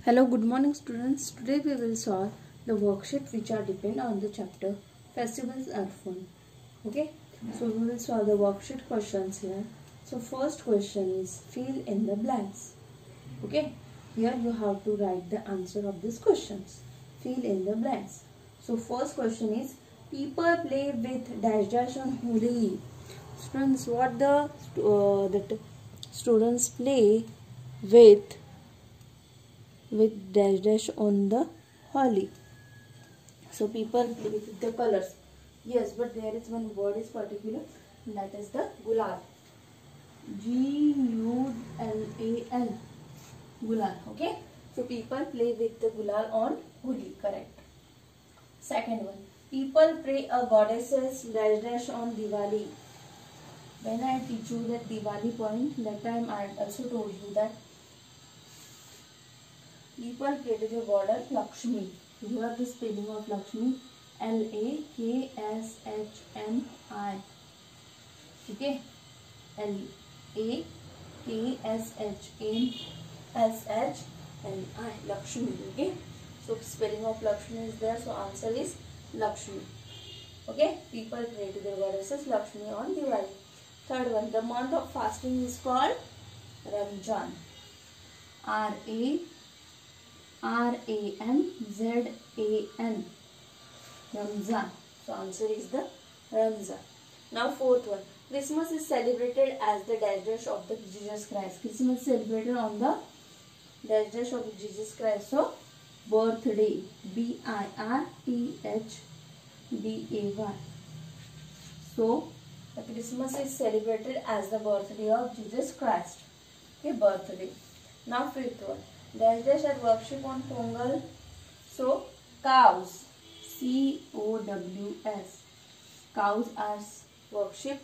Hello, good morning students. Today we will solve the worksheet which are depend on the chapter Festivals are Fun. Okay, so we will solve the worksheet questions here. So first question is fill in the blanks. Okay, here you have to write the answer of these questions. Fill in the blanks. So first question is people play with dash dash on Holi. Students, what the students play with dash dash on the Holi. So people play with the colors. Yes, but there is one word is particular, that is the gulal. Gulal. Gulal. Okay. So people play with the gulal on Holi. Correct. Second one. People pray a goddess's dash dash on Diwali. When I teach you that Diwali point, that time I also told you that people pray to the goddess Lakshmi. You have the spelling of Lakshmi, Lakshmi. Okay, Lakshmi. Lakshmi. Okay, so spelling of Lakshmi is there. So answer is Lakshmi. Okay, people pray to the goddesses Lakshmi on Diwali. Third one, the month of fasting is called Ramzan. Ramzan. Ramzan. So answer is the Ramzan. Now fourth one. Christmas is celebrated as the dash dash of the Jesus Christ. Christmas is celebrated on the dash dash of Jesus Christ. So birthday. Birthday. So the Christmas is celebrated as the birthday of Jesus Christ. Okay, birthday. Now fifth one. Dash dash are worship on Pongal. So cows. COWS. Cows are worship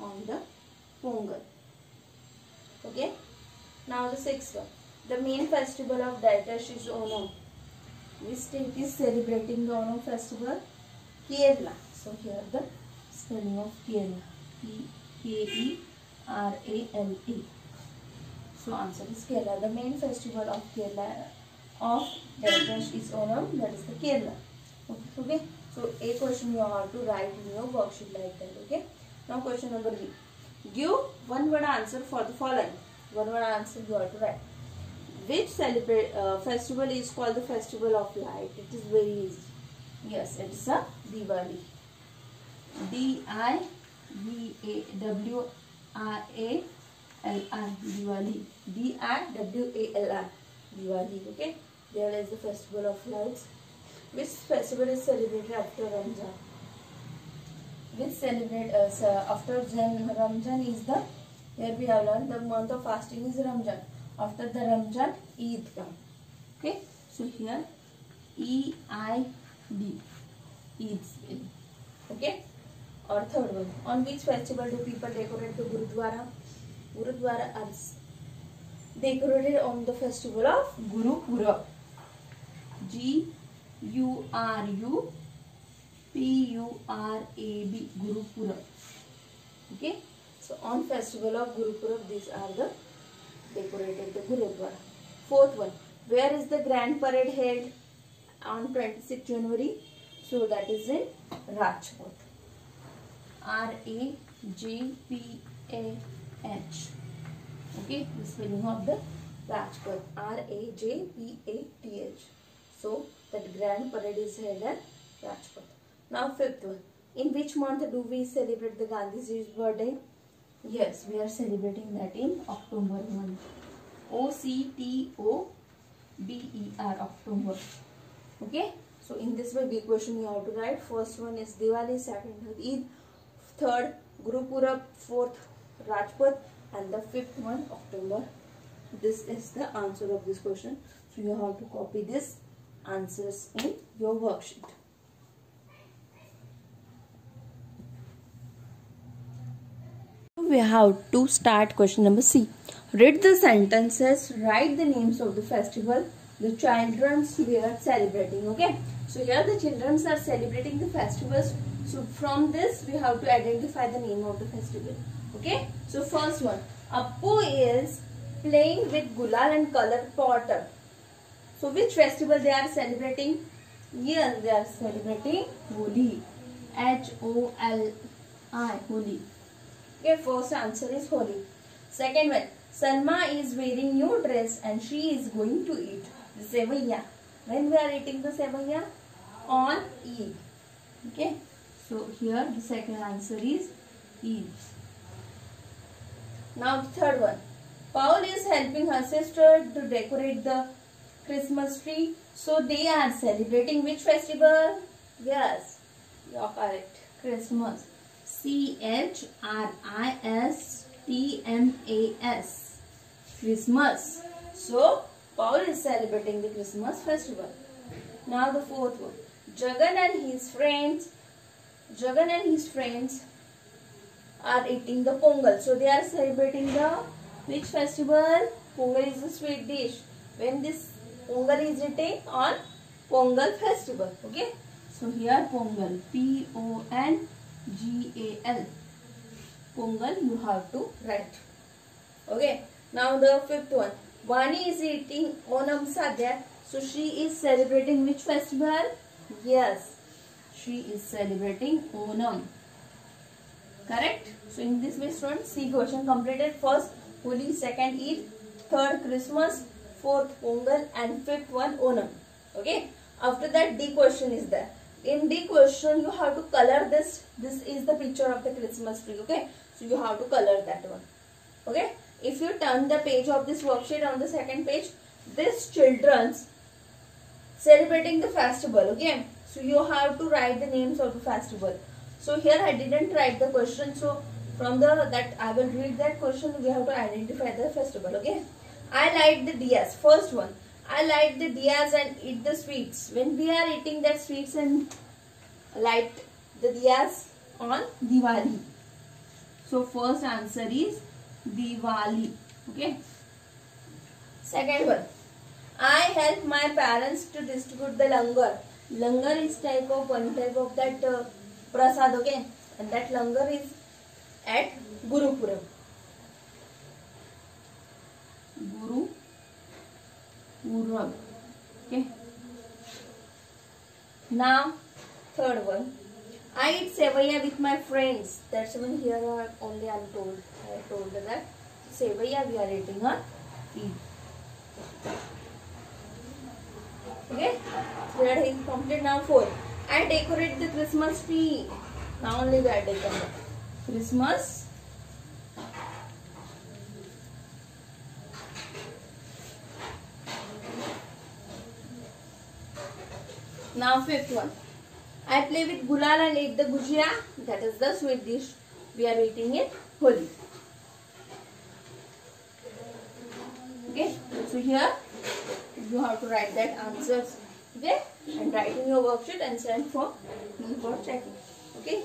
on the Pongal. Okay. Now the sixth one. The main festival of dash dash is Onam. Which state is celebrating the Onam festival? Kerala. So here the spelling of Kerala. Kerala. So answer is Kerala. The main festival of Kerala of dash dash is Onam. That is the Kerala. Okay. So a question you have to write in your worksheet like that. Okay. Now question number B. Give one word answer for the following. One word answer you have to write. Which festival is called the festival of light? It is very easy. Yes, it is a Diwali. Diwali. Diwali. Diwali. Okay. There is the festival of lights. Which festival is celebrated after Ramzan? Which celebrate after Ramzan is the, here we have learned the month of fasting is Ramzan. After the Ramzan, Eid come. Okay. So here EID. Eid. Okay. Or third one. On which festival do people decorate the Gurudwara? Gurudwara are decorated on the festival of Guru Purab. GURUPURAB. Guru Purab. Okay. So on festival of Guru Purab, these are the decorated the Gurudwara. Fourth one. Where is the grand parade held on 26th January? So that is in Rajpath. RAJPAH. Okay, the spelling of the Rajpath. RAJPATH. So that grand parade is held at Rajpath. Now fifth one. In which month do we celebrate the Gandhiji's birthday? Yes, we are celebrating that in October month. OCTOBER, October. Okay. So in this way, big question you have to write. First one is Diwali, second Eid, third Guru Purab, fourth Rajpath, and the fifth one October. This is the answer of this question. So you have to copy this answers in your worksheet. We have to start question number C. Read the sentences, write the names of the festival the children were celebrating. Okay. So here the children are celebrating the festivals. So from this we have to identify the name of the festival. Okay. So first one, Appu is playing with gulal and colored powder. So which festival they are celebrating? Yes, they are celebrating Holi. H-O-L-I, Holi. Okay, first answer is Holi. Second one, Salma is wearing new dress and she is going to eat the sevaiya. When we are eating the sevaiya? On Eid. Okay, so here the second answer is Eid. Now the third one, Paul is helping her sister to decorate the Christmas tree. So they are celebrating which festival? Yes, you are correct. Christmas. C-H-R-I-S-T-M-A-S. Christmas. So Paul is celebrating the Christmas festival. Now the fourth one, Jagan and his friends are eating the Pongal. So they are celebrating the which festival? Pongal is a sweet dish. When this Pongal is eating? On Pongal festival. Okay. So here Pongal. P-O-N-G-A-L. Pongal you have to write. Okay. Now the fifth one. Vani is eating Onam Sadhya. So she is celebrating which festival? Yes. She is celebrating Onam. Correct? So in this way students, see question completed. First Holi, second Eid, third Christmas, fourth Pongal and fifth one Onam. Okay. After that D question is there. In D question you have to color this. This is the picture of the Christmas tree. Okay. So you have to color that one. Okay. If you turn the page of this worksheet on the second page, this children's celebrating the festival. Okay. So you have to write the names of the festival. So here I didn't write the question. So from that I will read that question. We have to identify the festival. Okay. I light the diyas. First one. I light the diyas and eat the sweets. When we are eating that sweets and light the diyas on Diwali. So first answer is Diwali. Okay. Second one. I help my parents to distribute the langar. Langar is one type of that prasad. Okay. And that langar is at Gurupuram. Gurupuram. Okay. Now, third one. I eat sevaiya with my friends. That's when here only I told that sevaiya we are eating on Eid. Okay. Third is complete. Now fourth. I decorate the Christmas tree. Now only we are decorating Christmas. Now fifth one. I play with gulal and eat the gujia. That is the sweet dish we are eating in Holi. Okay. So here you have to write that answers. Okay. And write in your worksheet and send for me for checking. Okay.